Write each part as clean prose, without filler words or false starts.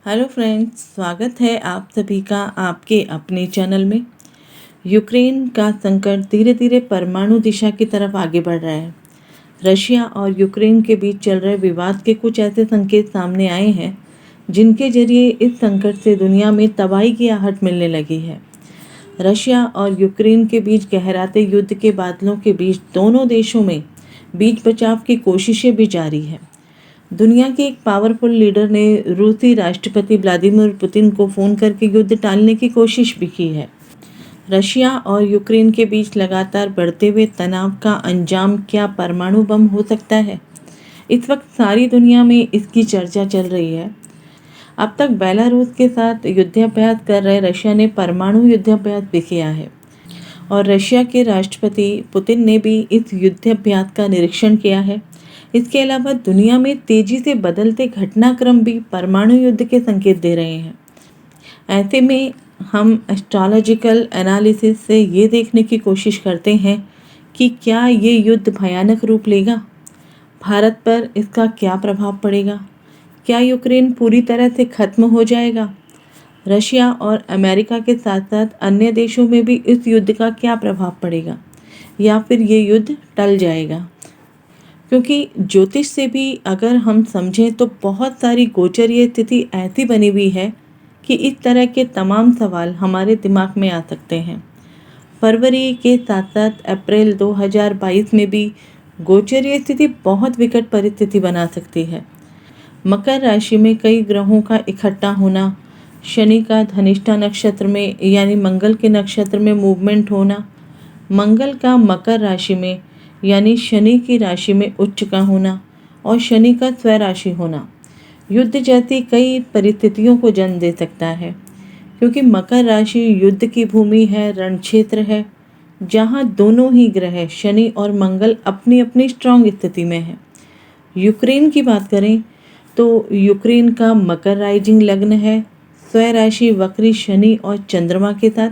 Hello friends, स्वागत है आप सभी का आपके अपने चैनल में। यूक्रेन का संकट धीरे धीरे परमाणु दिशा की तरफ आगे बढ़ रहा है। रशिया और यूक्रेन के बीच चल रहे विवाद के कुछ ऐसे संकेत सामने आए हैं जिनके जरिए इस संकट से दुनिया में तबाही की आहट मिलने लगी है। रशिया और यूक्रेन के बीच गहराते युद्ध के बादलों के बीच दोनों देशों में बीच बचाव की कोशिशें भी जारी है। दुनिया के एक पावरफुल लीडर ने रूसी राष्ट्रपति व्लादिमीर पुतिन को फ़ोन करके युद्ध टालने की कोशिश भी की है। रशिया और यूक्रेन के बीच लगातार बढ़ते हुए तनाव का अंजाम क्या परमाणु बम हो सकता है? इस वक्त सारी दुनिया में इसकी चर्चा चल रही है। अब तक बेलारूस के साथ युद्धाभ्यास कर रहे रशिया ने परमाणु युद्धाभ्यास भी किया है और रशिया के राष्ट्रपति पुतिन ने भी इस युद्धाभ्यास का निरीक्षण किया है। इसके अलावा दुनिया में तेजी से बदलते घटनाक्रम भी परमाणु युद्ध के संकेत दे रहे हैं। ऐसे में हम एस्ट्रोलॉजिकल एनालिसिस से ये देखने की कोशिश करते हैं कि क्या ये युद्ध भयानक रूप लेगा, भारत पर इसका क्या प्रभाव पड़ेगा, क्या यूक्रेन पूरी तरह से खत्म हो जाएगा, रशिया और अमेरिका के साथ साथ अन्य देशों में भी इस युद्ध का क्या प्रभाव पड़ेगा, या फिर ये युद्ध टल जाएगा। क्योंकि ज्योतिष से भी अगर हम समझें तो बहुत सारी गोचरीय स्थिति ऐसी बनी हुई है कि इस तरह के तमाम सवाल हमारे दिमाग में आ सकते हैं। फरवरी के साथ साथ अप्रैल 2022 में भी गोचरीय स्थिति बहुत विकट परिस्थिति बना सकती है। मकर राशि में कई ग्रहों का इकट्ठा होना, शनि का धनिष्ठा नक्षत्र में यानी मंगल के नक्षत्र में मूवमेंट होना, मंगल का मकर राशि में यानी शनि की राशि में उच्च का होना और शनि का स्वराशि होना युद्ध जैसी कई परिस्थितियों को जन्म दे सकता है। क्योंकि मकर राशि युद्ध की भूमि है, रण क्षेत्र है, जहाँ दोनों ही ग्रह शनि और मंगल अपनी अपनी स्ट्रांग स्थिति में है। यूक्रेन की बात करें तो यूक्रेन का मकर राइजिंग लग्न है, स्वराशि वक्री शनि और चंद्रमा के साथ।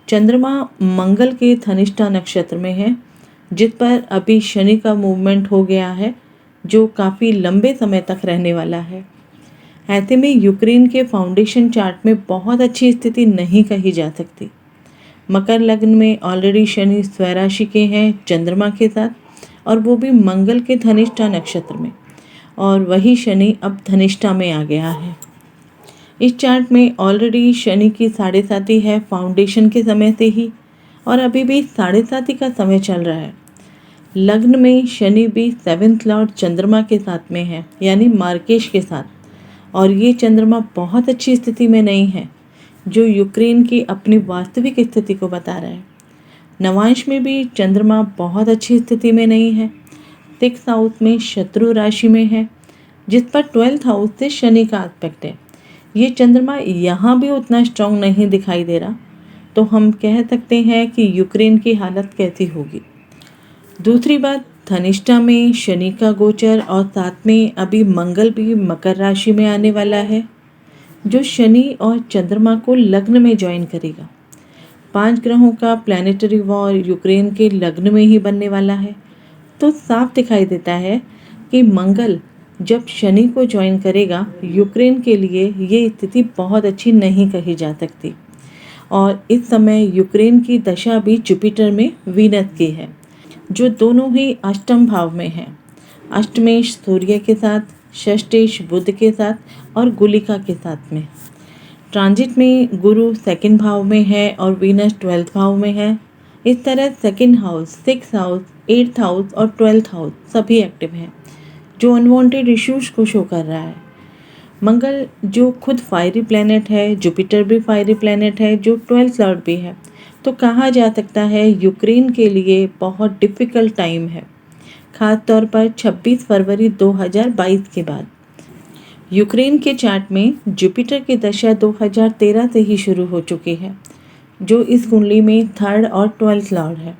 चंद्रमा मंगल के धनिष्ठा नक्षत्र में है, जिस पर अभी शनि का मूवमेंट हो गया है, जो काफ़ी लंबे समय तक रहने वाला है। ऐसे में यूक्रेन के फाउंडेशन चार्ट में बहुत अच्छी स्थिति नहीं कही जा सकती। मकर लग्न में ऑलरेडी शनि स्वराशि के हैं चंद्रमा के साथ, और वो भी मंगल के धनिष्ठा नक्षत्र में, और वही शनि अब धनिष्ठा में आ गया है। इस चार्ट में ऑलरेडी शनि की 7.5 है फाउंडेशन के समय से ही, और अभी भी 7.5 का समय चल रहा है। लग्न में शनि भी 7th लॉर्ड चंद्रमा के साथ में है यानी मार्केश के साथ, और ये चंद्रमा बहुत अच्छी स्थिति में नहीं है, जो यूक्रेन की अपनी वास्तविक स्थिति को बता रहा है। नवांश में भी चंद्रमा बहुत अच्छी स्थिति में नहीं है, 6th हाउस में शत्रु राशि में है, जिस पर 12th हाउस से शनि का एस्पेक्ट है। ये चंद्रमा यहाँ भी उतना स्ट्रांग नहीं दिखाई दे रहा, तो हम कह सकते हैं कि यूक्रेन की हालत कैसी होगी। दूसरी बात, धनिष्ठा में शनि का गोचर और साथ में अभी मंगल भी मकर राशि में आने वाला है, जो शनि और चंद्रमा को लग्न में ज्वाइन करेगा। 5 ग्रहों का प्लैनेटरी वॉर यूक्रेन के लग्न में ही बनने वाला है, तो साफ दिखाई देता है कि मंगल जब शनि को ज्वाइन करेगा, यूक्रेन के लिए ये स्थिति बहुत अच्छी नहीं कही जा सकती। और इस समय यूक्रेन की दशा भी जुपिटर में वीनस की है, जो दोनों ही अष्टम भाव में है। अष्टमेश सूर्य के साथ, षष्ठेश बुध के साथ और गुलिका के साथ में। ट्रांजिट में गुरु 2nd भाव में है और वीनस 12th भाव में है। इस तरह 2nd house, 6th house, 8th house और 12th हाउस सभी एक्टिव हैं, जो अनवांटेड इश्यूज को शो कर रहा है। मंगल जो खुद फायरी प्लैनेट है, जुपिटर भी फायरी प्लैनेट है, जो 12th लॉर्ड भी है, तो कहा जा सकता है यूक्रेन के लिए बहुत डिफ़िकल्ट टाइम है, ख़ास तौर पर 26 फरवरी 2022 के बाद। यूक्रेन के चार्ट में जुपिटर की दशा 2013 से ही शुरू हो चुकी है, जो इस कुंडली में 3rd और 12th लॉर्ड है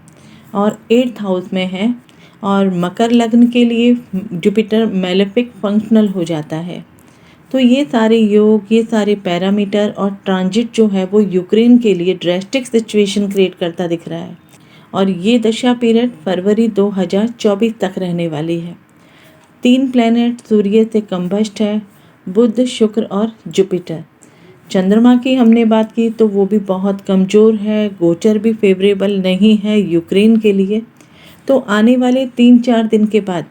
और 8th हाउस में है, और मकर लग्न के लिए जुपिटर मैलेफिक फंक्शनल हो जाता है। तो ये सारे योग, ये सारे पैरामीटर और ट्रांजिट जो है वो यूक्रेन के लिए ड्रेस्टिक सिचुएशन क्रिएट करता दिख रहा है, और ये दशा पीरियड फरवरी 2024 तक रहने वाली है। 3 प्लैनेट सूर्य से कंबस्ट है, बुध, शुक्र और जुपिटर। चंद्रमा की हमने बात की तो वो भी बहुत कमज़ोर है, गोचर भी फेवरेबल नहीं है यूक्रेन के लिए। तो आने वाले 3-4 दिन के बाद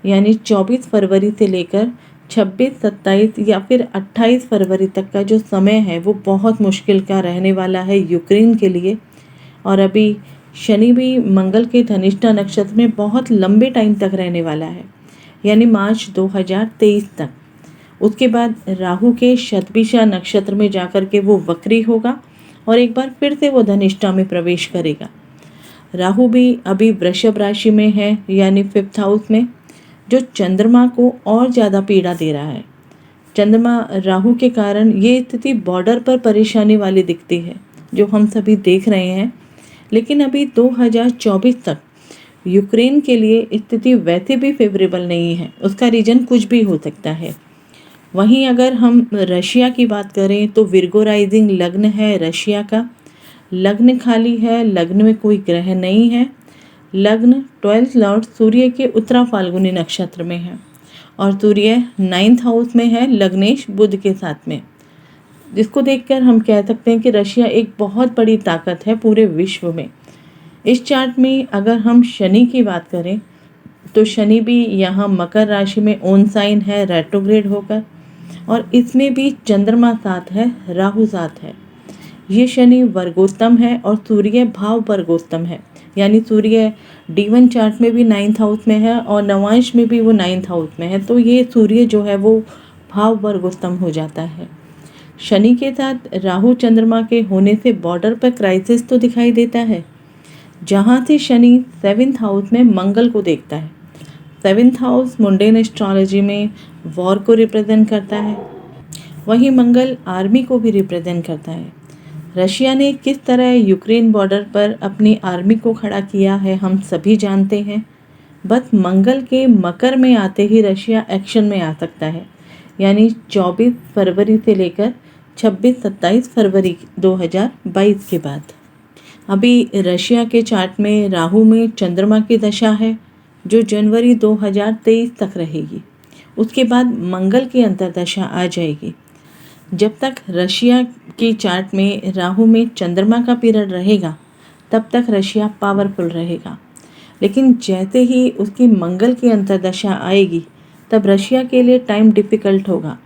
यानी 24 फरवरी से लेकर 26, 27 या फिर 28 फरवरी तक का जो समय है वो बहुत मुश्किल का रहने वाला है यूक्रेन के लिए। और अभी शनि भी मंगल के धनिष्ठा नक्षत्र में बहुत लंबे टाइम तक रहने वाला है, यानी मार्च 2023 तक। उसके बाद राहु के शतभिषा नक्षत्र में जाकर के वो वक्री होगा और एक बार फिर से वो धनिष्ठा में प्रवेश करेगा। राहु भी अभी वृषभ राशि में है यानी 5th हाउस में, जो चंद्रमा को और ज़्यादा पीड़ा दे रहा है। चंद्रमा राहु के कारण ये स्थिति बॉर्डर पर परेशानी वाली दिखती है जो हम सभी देख रहे हैं। लेकिन अभी 2024 तक यूक्रेन के लिए स्थिति वैसे भी फेवरेबल नहीं है, उसका रीजन कुछ भी हो सकता है। वहीं अगर हम रशिया की बात करें तो विर्गो राइजिंग लग्न है रशिया का। लग्न खाली है, लग्न में कोई ग्रह नहीं है। लग्न 12th लॉर्ड सूर्य के उत्तरा फाल्गुनी नक्षत्र में है और सूर्य 9th हाउस में है लग्नेश बुध के साथ में, जिसको देखकर हम कह सकते हैं कि रशिया एक बहुत बड़ी ताकत है पूरे विश्व में। इस चार्ट में अगर हम शनि की बात करें तो शनि भी यहाँ मकर राशि में ओन साइन है रेट्रोग्रेड होकर, और इसमें भी चंद्रमा साथ है, राहु साथ है। ये शनि वर्गोत्तम है और सूर्य भाव वर्गोत्तम है, यानी सूर्य D1 चार्ट में भी 9th हाउस में है और नवांश में भी वो 9th हाउस में है, तो ये सूर्य जो है वो भाव वर्गोत्तम हो जाता है। शनि के साथ राहु चंद्रमा के होने से बॉर्डर पर क्राइसिस तो दिखाई देता है, जहाँ से शनि 7th हाउस में मंगल को देखता है। 7th हाउस मुंडेन एस्ट्रोलॉजी में वॉर को रिप्रेजेंट करता है, वहीं मंगल आर्मी को भी रिप्रेजेंट करता है। रशिया ने किस तरह यूक्रेन बॉर्डर पर अपनी आर्मी को खड़ा किया है हम सभी जानते हैं। बस मंगल के मकर में आते ही रशिया एक्शन में आ सकता है, यानी 24 फरवरी से लेकर 26-27 फरवरी 2022 के बाद। अभी रशिया के चार्ट में राहु में चंद्रमा की दशा है जो जनवरी 2023 तक रहेगी। उसके बाद मंगल की अंतर्दशा आ जाएगी। जब तक रशिया की चार्ट में राहु में चंद्रमा का पीरियड रहेगा तब तक रशिया पावरफुल रहेगा, लेकिन जैसे ही उसकी मंगल की अंतर्दशा आएगी तब रशिया के लिए टाइम डिफ़िकल्ट होगा,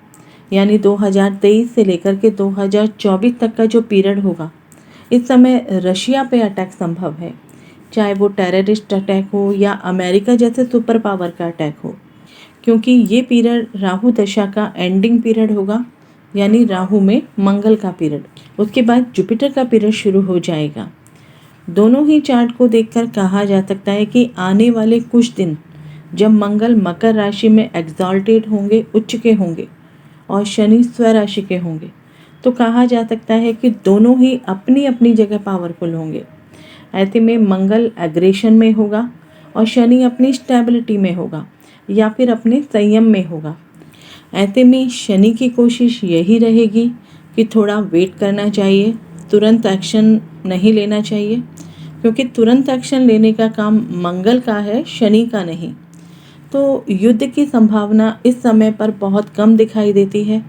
यानी 2023 से लेकर के 2024 तक का जो पीरियड होगा, इस समय रशिया पे अटैक संभव है, चाहे वो टेररिस्ट अटैक हो या अमेरिका जैसे सुपर पावर का अटैक हो, क्योंकि ये पीरियड राहु दशा का एंडिंग पीरियड होगा, यानी राहु में मंगल का पीरियड। उसके बाद जुपिटर का पीरियड शुरू हो जाएगा। दोनों ही चार्ट को देखकर कहा जा सकता है कि आने वाले कुछ दिन जब मंगल मकर राशि में एग्जॉल्टेड होंगे, उच्च के होंगे, और शनि स्वराशि के होंगे, तो कहा जा सकता है कि दोनों ही अपनी अपनी जगह पावरफुल होंगे। ऐसे में मंगल एग्रेशन में होगा और शनि अपनी स्टेबिलिटी में होगा या फिर अपने संयम में होगा। ऐसे में शनि की कोशिश यही रहेगी कि थोड़ा वेट करना चाहिए, तुरंत एक्शन नहीं लेना चाहिए, क्योंकि तुरंत एक्शन लेने का काम मंगल का है, शनि का नहीं। तो युद्ध की संभावना इस समय पर बहुत कम दिखाई देती है।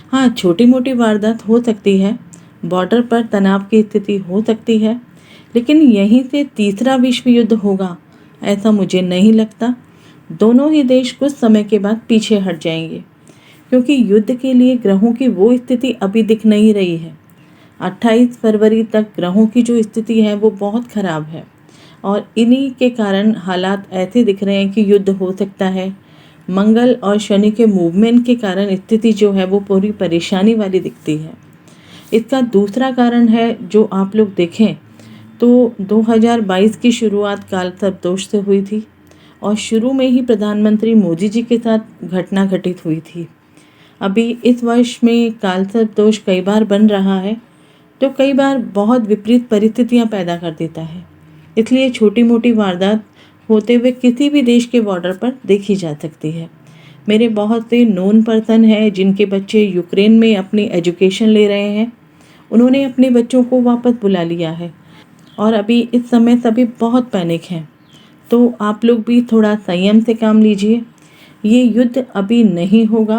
हाँ, छोटी मोटी वारदात हो सकती है, बॉर्डर पर तनाव की स्थिति हो सकती है, लेकिन यहीं से तीसरा विश्व युद्ध होगा ऐसा मुझे नहीं लगता। दोनों ही देश कुछ समय के बाद पीछे हट जाएंगे, क्योंकि युद्ध के लिए ग्रहों की वो स्थिति अभी दिख नहीं रही है। 28 फरवरी तक ग्रहों की जो स्थिति है वो बहुत ख़राब है और इन्हीं के कारण हालात ऐसे दिख रहे हैं कि युद्ध हो सकता है। मंगल और शनि के मूवमेंट के कारण स्थिति जो है वो पूरी परेशानी वाली दिखती है। इसका दूसरा कारण है जो आप लोग देखें तो 2022 की शुरुआत कालसर्प दोष से हुई थी और शुरू में ही प्रधानमंत्री मोदी जी के साथ घटना घटित हुई थी। अभी इस वर्ष में कालसर्प दोष कई बार बन रहा है, तो कई बार बहुत विपरीत परिस्थितियां पैदा कर देता है। इसलिए छोटी मोटी वारदात होते हुए किसी भी देश के बॉर्डर पर देखी जा सकती है। मेरे बहुत से नोन पर्सन हैं जिनके बच्चे यूक्रेन में अपनी एजुकेशन ले रहे हैं, उन्होंने अपने बच्चों को वापस बुला लिया है और अभी इस समय सभी बहुत पैनिक हैं। तो आप लोग भी थोड़ा संयम से काम लीजिए। ये युद्ध अभी नहीं होगा,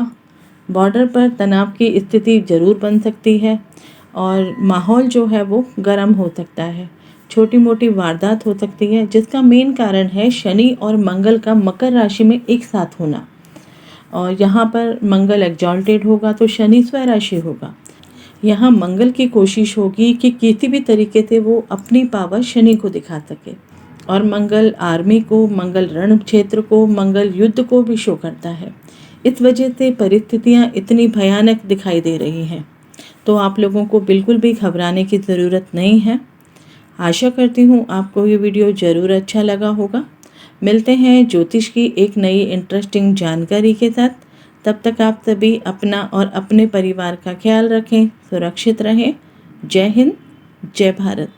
बॉर्डर पर तनाव की स्थिति ज़रूर बन सकती है और माहौल जो है वो गर्म हो सकता है। छोटी मोटी वारदात हो सकती है जिसका मेन कारण है शनि और मंगल का मकर राशि में एक साथ होना। और यहाँ पर मंगल एग्जॉल्टेड होगा तो शनि स्वराशि होगा। यहाँ मंगल की कोशिश होगी कि किसी भी तरीके से वो अपनी पावर शनि को दिखा सके। और मंगल आर्मी को, मंगल रण क्षेत्र को, मंगल युद्ध को भी शो करता है। इस वजह से परिस्थितियाँ इतनी भयानक दिखाई दे रही हैं। तो आप लोगों को बिल्कुल भी घबराने की ज़रूरत नहीं है। आशा करती हूँ आपको ये वीडियो ज़रूर अच्छा लगा होगा। मिलते हैं ज्योतिष की एक नई इंटरेस्टिंग जानकारी के साथ। तब तक आप सभी अपना और अपने परिवार का ख्याल रखें, सुरक्षित रहें। जय हिंद, जय भारत।